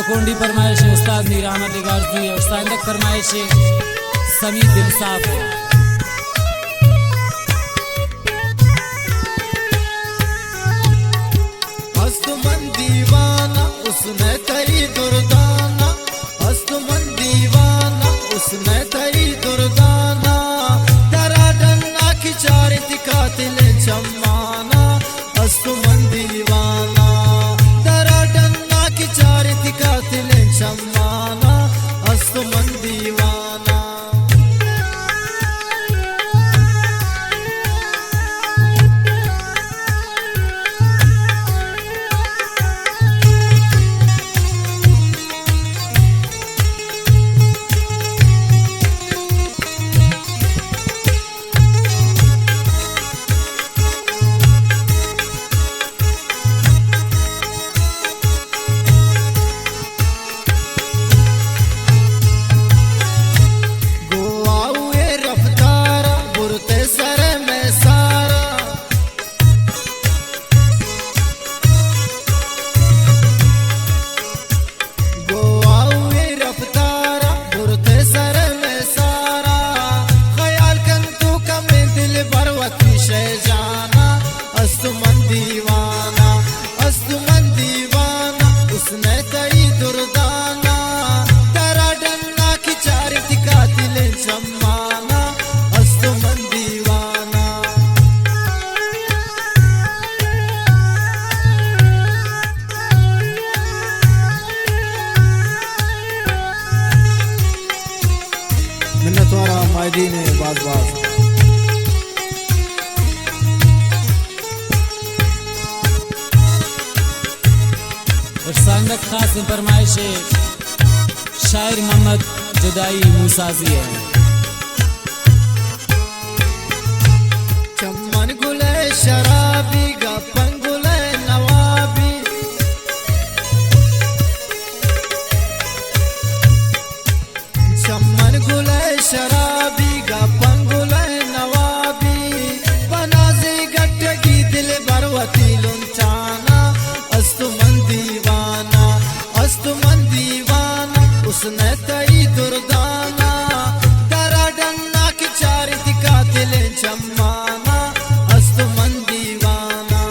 सरकोंडी फरमाइश है उस्ताद मीर अहमद गाजी और साइंदक फरमाइश है समीर दिलसाफ है। मन दीवाना उसने तेरी दुर्दाना, मन दीवाना उसने तेरी दुर्दाना, तेरा डन्ना की चारी कातिल चम्माना। मन दीवाना तेरा डन्ना की चारी कातिल चम्माना, मन दीवाना। मन दीवाना उसने तेरी दुर्दाना, तेरा डन्ना की चारी कातिल चम्माना। मन दीवाना मिन्नत वारा मायदी ने बात बात और साइंदक खास फरमाइश है शायर मोहम्मद जुदाई मूसाजी है। चम्मन गुले शराबी गपन गुले नवाबी, चम्मन गुले शराबी गपन गुले नवाबी, बनाजी गट की दिल बरवती लुंचाना। मन दीवाना उसने तेरी दुर्दाना, तेरा डन्ना की चारी कातिल चम्माना। मन दीवाना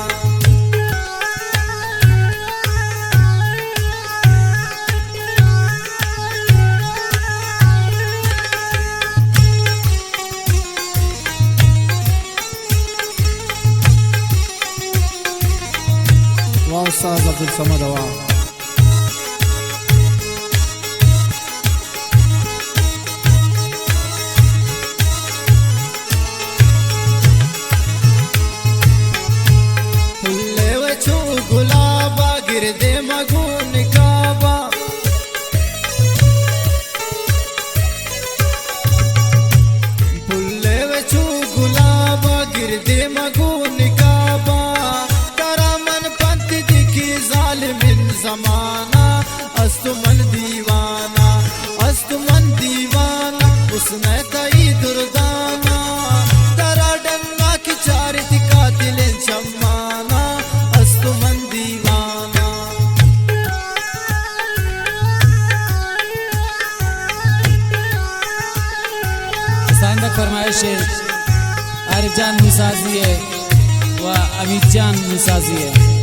वाह उस्ताद अब्दुल समद वाह। गुलाबा गिरदे मगून काबा, भुल्ले वचू गुलाबा गिरदे मगून काबा, तेरा मन पंत दिखी जालिमिन जमाना। मन दीवाना उसने तेरी दुर्दाना, तेरा डन्ना की चारी कातिल चम्माना। मन दीवाना साइंदक फरमाइश है आरिफ जान मूसाजी है व अमीर जान मूसाजी है।